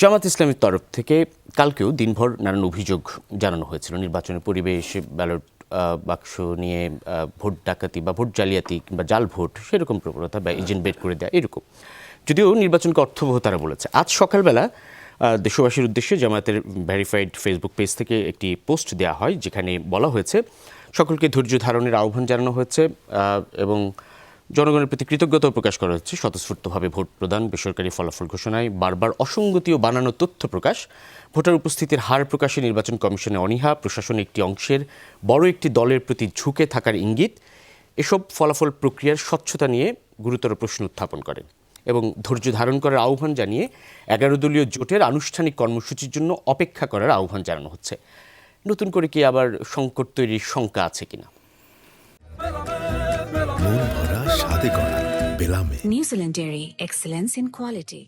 জামাত ইসলামের তরফ থেকে কালকেও দিনভর নানান অভিযোগ জানানো হয়েছিল নির্বাচনের পরিবেশ, ব্যালট বাক্স নিয়ে ভোট ডাকাতি বা ভোট জালিয়াতি কিংবা জাল ভোট সেরকম প্রবণতা বা এজেন্ট বের করে দেওয়া এরকম। যদিও নির্বাচনকে অর্থবহ তারা বলেছে। আজ সকালবেলা দেশবাসীর উদ্দেশ্যে জামায়াতের ভেরিফাইড ফেসবুক পেজ থেকে একটি পোস্ট দেওয়া হয়, যেখানে বলা হয়েছে সকলকে ধৈর্য ধারণের আহ্বান জানানো হয়েছে এবং জনগণের প্রতি কৃতজ্ঞতাও প্রকাশ করা হচ্ছে। স্বতঃস্ফূর্তভাবে ভোট প্রদান, বেসরকারি ফলাফল ঘোষণায় বারবার অসঙ্গতি ও বানানো তথ্য প্রকাশ, ভোটার উপস্থিতির হার প্রকাশে নির্বাচন কমিশনে অনীহা, প্রশাসনের একটি অংশের বড় একটি দলের প্রতি ঝুঁকে থাকার ইঙ্গিত, এসব ফলাফল প্রক্রিয়ার স্বচ্ছতা নিয়ে গুরুতর প্রশ্ন উত্থাপন করে এবং ধৈর্য ধারণ করার আহ্বান জানিয়ে 11 দলীয় জোটের আনুষ্ঠানিক কর্মসূচির জন্য অপেক্ষা করার আহ্বান জানানো হচ্ছে। নতুন করে কি আবার সংকট তৈরির শঙ্কা আছে কিনা? New Zealand dairy, excellence in quality.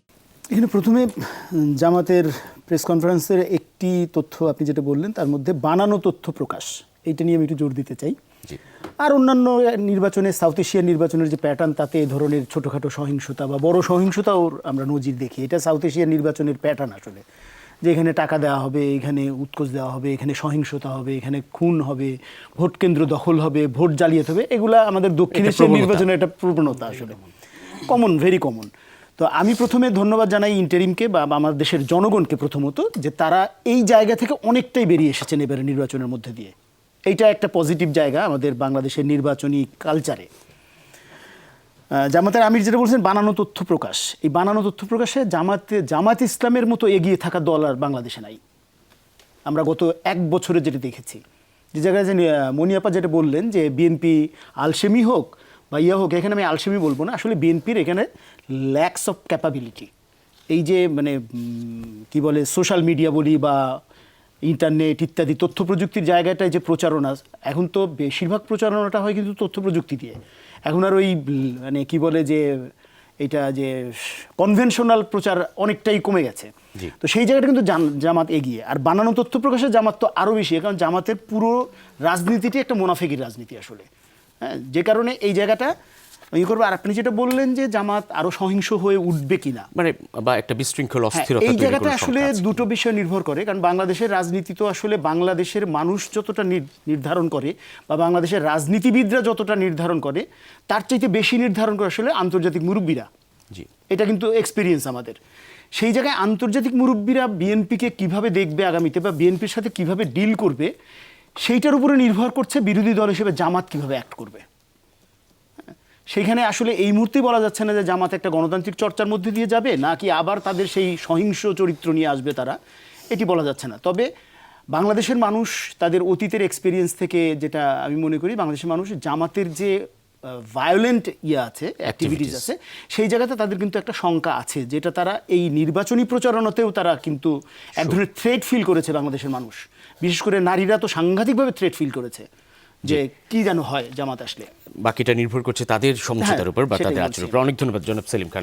এখানে প্রথমে জামাতের প্রেস কনফারেন্সের একটি তথ্য আপনি যেটা বললেন তার মধ্যে বানানো তথ্য প্রকাশ, এইটা নিয়ে আমি একটু জোর দিতে চাই। আর অন্যান্য নির্বাচনে, সাউথ এশিয়ার নির্বাচনের যে প্যাটার্ন, তাতে এ ধরনের ছোটোখাটো সহিংসতা বা বড় সহিংসতাও আমরা নজির দেখি। এটা সাউথ এশিয়ার নির্বাচনের প্যাটার্ন আসলে, যে এখানে টাকা দেওয়া হবে, এখানে উৎকোচ দেওয়া হবে, এখানে সহিংসতা হবে, এখানে খুন হবে, ভোট কেন্দ্র দখল হবে, ভোট জালিয়াতি হবে। এগুলা আমাদের দক্ষিণ এশিয়ার নির্বাচনের একটা প্রবণতা, আসলে কমন, ভেরি কমন। তো আমি প্রথমে ধন্যবাদ জানাই ইন্টারিমকে বা আমার দেশের জনগণকে প্রথমত, যে তারা এই জায়গা থেকে অনেকটাই বেরিয়ে এসেছেন এবারে নির্বাচনের মধ্যে দিয়ে। এইটা একটা পজিটিভ জায়গা আমাদের বাংলাদেশের নির্বাচনী কালচারে। জামাতের আমির যেটা বলছেন বানানো তথ্য প্রকাশ, এই বানানো তথ্য প্রকাশে জামাত ইসলামের মতো এগিয়ে থাকা দল আর বাংলাদেশে নাই। আমরা গত 1 বছরে যেটা দেখেছি, যে জায়গায় যে মনিয়াপা যেটা বললেন যে বিএনপি আলসেমি হোক বা ইয়া হোক, এখানে আমি আলসেমি বলবো না, আসলে বিএনপির এখানে ল্যাকস অফ ক্যাপাবিলিটি। এই যে মানে কি বলে সোশ্যাল মিডিয়া বলি বা ইন্টারনেট ইত্যাদি তথ্য প্রযুক্তির জায়গাটায় যে প্রচারণা, এখন তো বেশিরভাগ প্রচারণাটা হয় কিন্তু তথ্য প্রযুক্তি দিয়ে। এখন আর ওই মানে কি বলে যে এটা যে কনভেনশনাল প্রচার অনেকটাই কমে গেছে। তো সেই জায়গাটা কিন্তু জামাত এগিয়ে। আর বানানো তথ্য প্রকাশে জামাত তো আরও বেশি, কারণ জামাতের পুরো রাজনীতিটি একটা মুনাফিকির রাজনীতি আসলে। হ্যাঁ, যে কারণে এই জায়গাটা ই করবো। আর আপনি যেটা বললেন যে জামাত আরো সহিংস হয়ে উঠবে কিনা, মানে বা একটা বিশৃঙ্খল অস্থিরতা, এই জায়গাটা আসলে দুটো বিষয় নির্ভর করে। কারণ বাংলাদেশের রাজনীতি তো আসলে বাংলাদেশের মানুষ যতটা নির্ধারণ করে বা বাংলাদেশের রাজনীতিবিদরা যতটা নির্ধারণ করে, তার চাইতে বেশি নির্ধারণ করে আসলে আন্তর্জাতিক মুরব্বীরা। এটা কিন্তু এক্সপিরিয়েন্স আমাদের। সেই জায়গায় আন্তর্জাতিক মুরব্বীরা বিএনপিকে কিভাবে দেখবে আগামীতে বা বিএনপির সাথে কিভাবে ডিল করবে, সেইটার উপরে নির্ভর করছে বিরোধী দল হিসেবে জামাত কিভাবে অ্যাক্ট করবে। সেইখানে আসলে এই মুহূর্তে বলা যাচ্ছে না যে জামাত একটা গণতান্ত্রিক চর্চার মধ্যে দিয়ে যাবে নাকি আবার তাদের সেই সহিংস চরিত্র নিয়ে আসবে তারা, এটি বলা যাচ্ছে না। তবে বাংলাদেশের মানুষ তাদের অতীতের এক্সপিরিয়েন্স থেকে যেটা আমি মনে করি, বাংলাদেশের মানুষ জামাতের যে ভায়োলেন্ট আছে, অ্যাক্টিভিটিস আছে, সেই জায়গাতে তাদের কিন্তু একটা শঙ্কা আছে, যেটা তারা এই নির্বাচনী প্রচারণাতেও তারা কিন্তু এক ধরনের থ্রেট ফিল করেছে। বাংলাদেশের মানুষ, বিশেষ করে নারীরা তো সাংঘাতিকভাবে থ্রেট ফিল করেছে যে কি যেন হয় জামাত আসলে। বাকিটা নির্ভর করছে তাদের সমঝোতার উপর বা তাদের আচরণের উপর। অনেক ধন্যবাদ জনাব সেলিম খান।